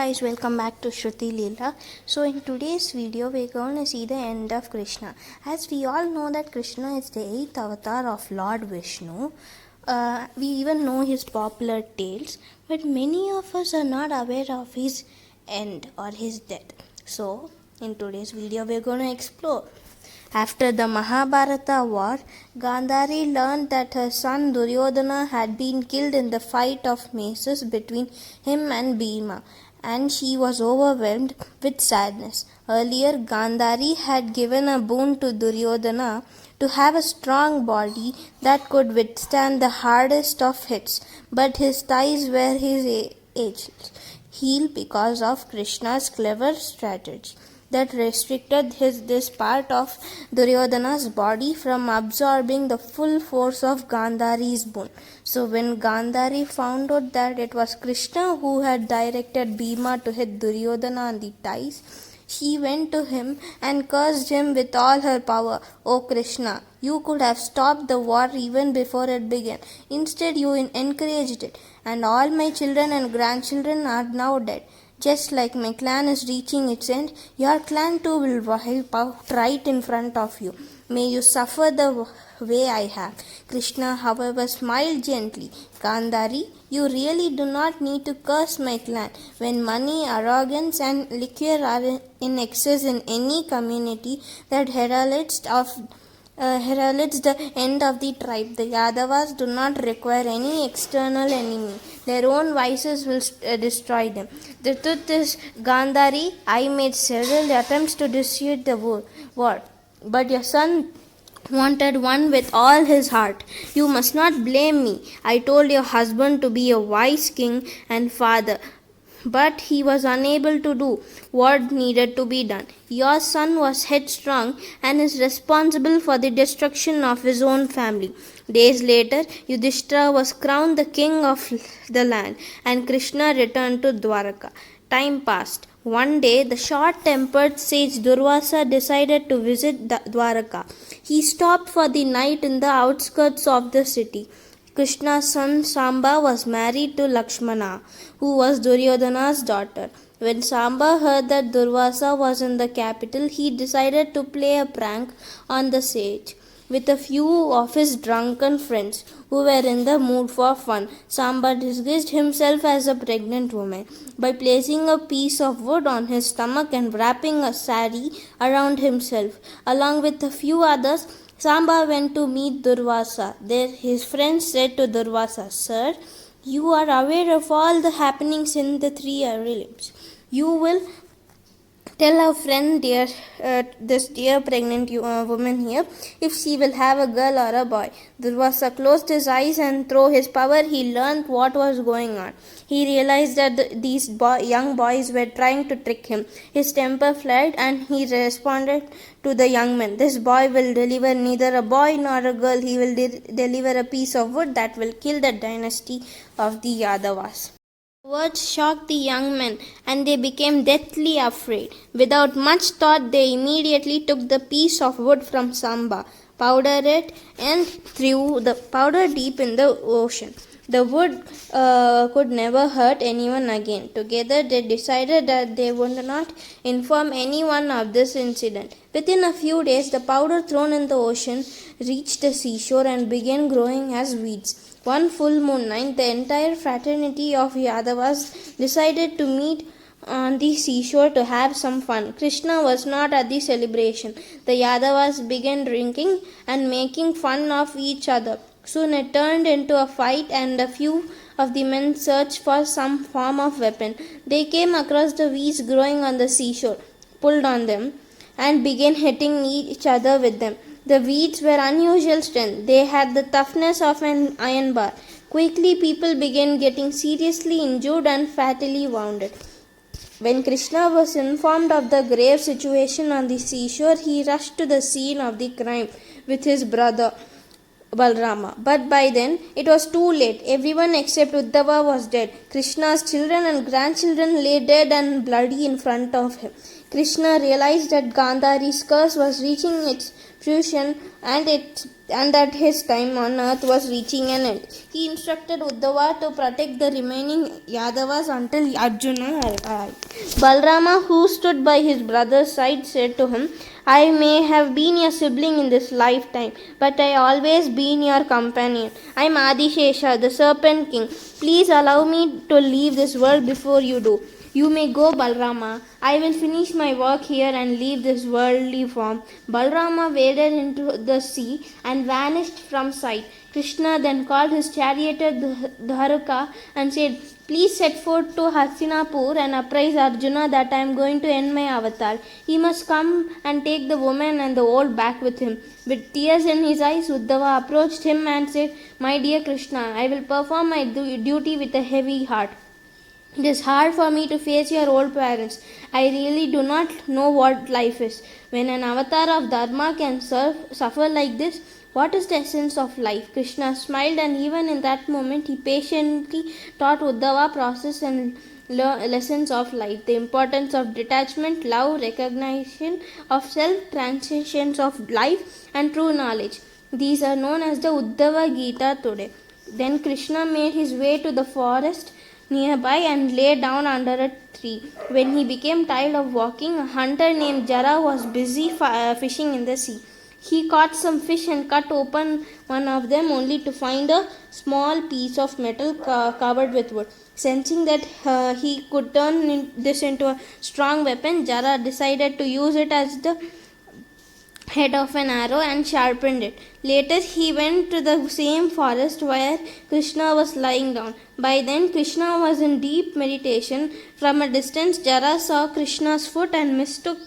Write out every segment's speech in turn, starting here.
guys, welcome back to Shruti Leela. So in today's video we're going to see the end of Krishna. As we all know that Krishna is the 8th avatar of Lord Vishnu. We even know his popular tales, but many of us are not aware of his end or his death. So in today's video we're going to explore. After the Mahabharata war, Gandhari learned that her son Duryodhana had been killed in the fight of maces between him and Bhima, and she was overwhelmed with sadness. Earlier, Gandhari had given a boon to Duryodhana to have a strong body that could withstand the hardest of hits, but his thighs were his healed because of Krishna's clever strategy that restricted this part of Duryodhana's body from absorbing the full force of Gandhari's boon. So when Gandhari found out that it was Krishna who had directed Bhima to hit Duryodhana on the thighs, she went to him and cursed him with all her power. "O Krishna, you could have stopped the war even before it began. Instead, you encouraged it, and all my children and grandchildren are now dead. Just like my clan is reaching its end, your clan too will wipe out right in front of you. May you suffer the way I have." Krishna, however, smiled gently. "Gandhari, you really do not need to curse my clan. When money, arrogance, and liquor are in excess in any community, that heralds the end of the tribe. The Yadavas do not require any external enemy. Their own vices will destroy them. The truth is, Gandhari, I made several attempts to dissuade the war, but your son wanted one with all his heart. You must not blame me. I told your husband to be a wise king and father, but he was unable to do what needed to be done. Your son was headstrong and is responsible for the destruction of his own family." Days later, Yudhishthira was crowned the king of the land, and Krishna returned to Dwaraka. Time passed. One day, the short-tempered sage Durvasa decided to visit Dwaraka. He stopped for the night in the outskirts of the city. Krishna's son Samba was married to Lakshmana, who was Duryodhana's daughter. When Samba heard that Durvasa was in the capital, he decided to play a prank on the sage. With a few of his drunken friends who were in the mood for fun, Samba disguised himself as a pregnant woman by placing a piece of wood on his stomach and wrapping a sari around himself. Along with a few others, Samba went to meet Durvasa. There his friends said to Durvasa, "Sir, you are aware of all the happenings in the three realms. You will tell our friend, this dear pregnant woman here, if she will have a girl or a boy." Durvasa closed his eyes, and through his power he learned what was going on. He realized that these young boys were trying to trick him. His temper fled, and he responded to the young men, "This boy will deliver neither a boy nor a girl. He will deliver a piece of wood that will kill the dynasty of the Yadavas." Words shocked the young men, and they became deathly afraid. Without much thought, they immediately took the piece of wood from Samba, powdered it, and threw the powder deep in the ocean. The wood could never hurt anyone again. Together, they decided that they would not inform anyone of this incident. Within a few days, the powder thrown in the ocean reached the seashore and began growing as weeds. One full moon night, the entire fraternity of Yadavas decided to meet on the seashore to have some fun. Krishna was not at the celebration. The Yadavas began drinking and making fun of each other. Soon it turned into a fight, and a few of the men searched for some form of weapon. They came across the weeds growing on the seashore, pulled on them, and began hitting each other with them. The weeds were unusual strength. They had the toughness of an iron bar. Quickly, people began getting seriously injured and fatally wounded. When Krishna was informed of the grave situation on the seashore, he rushed to the scene of the crime with his brother Balrama. But by then, it was too late. Everyone except Uddhava was dead. Krishna's children and grandchildren lay dead and bloody in front of him. Krishna realized that Gandhari's curse was reaching its fruition, and it and that his time on earth was reaching an end. He instructed Uddhava to protect the remaining Yadavas until Arjuna arrived. Balrama, who stood by his brother's side, said to him, I may have been your sibling in this lifetime, but I always been your companion. I am Adishesha, the Serpent King. Please allow me to leave this world before you do. You may go, Balrama. I will finish my work here and leave this worldly form. Balrama waded into the sea and vanished from sight. Krishna then called his charioteer Dharaka and said, Please set forth to Hastinapur and apprise Arjuna that I am going to end my avatar. He must come and take the woman and the old back with him. With tears in his eyes, Uddhava approached him and said, My dear Krishna, I will perform my duty with a heavy heart. It is hard for me to face your old parents. I really do not know what life is. When an avatar of Dharma can suffer like this, what is the essence of life? Krishna smiled, and even in that moment he patiently taught Uddhava process and lessons of life, the importance of detachment, love, recognition of self, transcendence of life, and true knowledge. These are known as the Uddhava Gita today. Then Krishna made his way to the forest nearby and lay down under a tree. When he became tired of walking, a hunter named Jara was busy fishing in the sea. He caught some fish and cut open one of them only to find a small piece of metal covered with wood. Sensing that he could turn this into a strong weapon, Jara decided to use it as the head of an arrow and sharpened it. Later he went to the same forest where Krishna was lying down. By then Krishna was in deep meditation. From a distance Jara saw Krishna's foot and mistook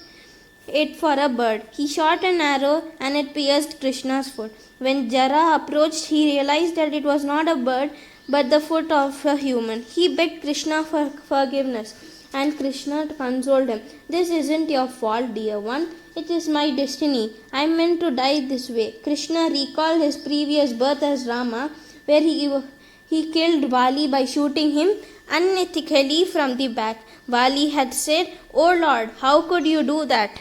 it for a bird. He shot an arrow and it pierced Krishna's foot. When Jara approached, he realized that it was not a bird but the foot of a human. He begged Krishna for forgiveness, and Krishna consoled him. This isn't your fault, dear one. It is my destiny. I am meant to die this way. Krishna recalled his previous birth as Rama, where he killed Vali by shooting him unethically from the back. Vali had said, "Oh Lord, how could you do that?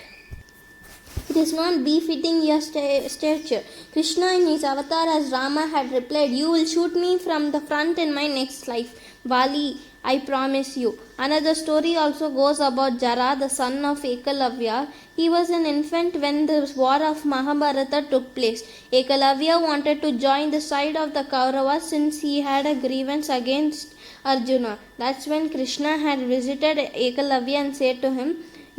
It is not befitting your stature." Krishna in his avatar as Rama had replied, "You will shoot me from the front in my next life. Vali, I promise you." Another story also goes about Jara, the son of Ekalavya. He was an infant when the war of Mahabharata took place. Ekalavya wanted to join the side of the Kauravas since he had a grievance against Arjuna. That's when Krishna had visited Ekalavya and said to him,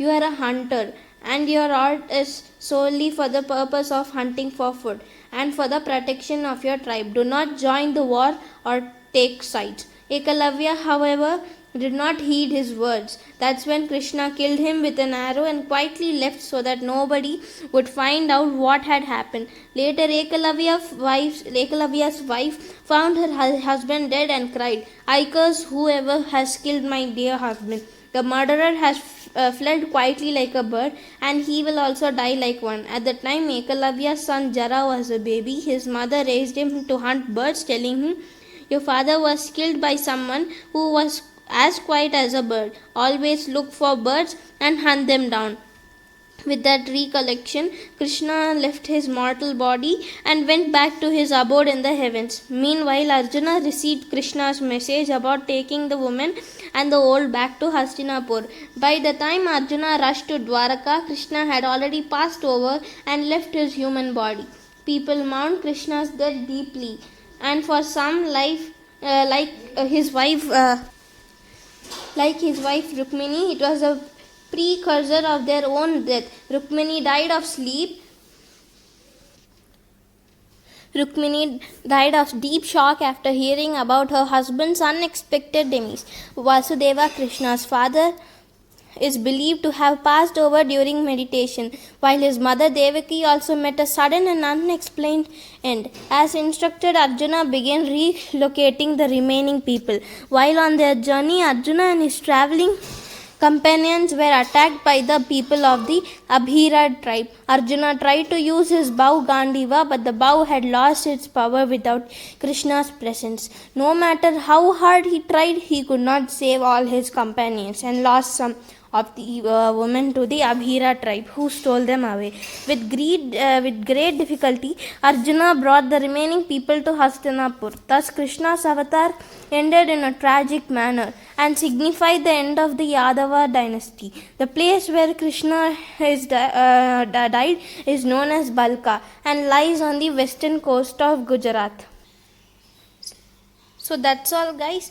"You are a hunter, and your art is solely for the purpose of hunting for food and for the protection of your tribe. Do not join the war or take sides." Ekalavya, however, did not heed his words. That's when Krishna killed him with an arrow and quietly left so that nobody would find out what had happened. Later, Ekalavya's wife found her husband dead and cried, "I curse whoever has killed my dear husband. The murderer has fled quietly like a bird, and he will also die like one." At the time Ekalavya's son Jara was a baby, his mother raised him to hunt birds, telling him, "Your father was killed by someone who was as quiet as a bird. Always look for birds and hunt them down." With that recollection, Krishna left his mortal body and went back to his abode in the heavens. Meanwhile, Arjuna received Krishna's message about taking the woman and the old back to Hastinapur. By the time Arjuna rushed to Dwaraka, Krishna had already passed over and left his human body. People mourned Krishna's death deeply, and for some life, like his wife Rukmini, it was a precursor of their own death. Rukmini died of deep shock after hearing about her husband's unexpected demise. Vasudeva, Krishna's father, is believed to have passed over during meditation, while his mother Devaki also met a sudden and unexplained end. As instructed, Arjuna began relocating the remaining people. While on their journey, Arjuna and his traveling companions were attacked by the people of the Abhira tribe. Arjuna tried to use his bow Gandiva, but the bow had lost its power without Krishna's presence. No matter how hard he tried, he could not save all his companions and lost some of the women to the Abhira tribe, who stole them away. With great difficulty, Arjuna brought the remaining people to Hastinapur. Thus, Krishna's avatar ended in a tragic manner and signified the end of the Yadava dynasty. The place where Krishna died is known as Balka and lies on the western coast of Gujarat. So that's all, guys.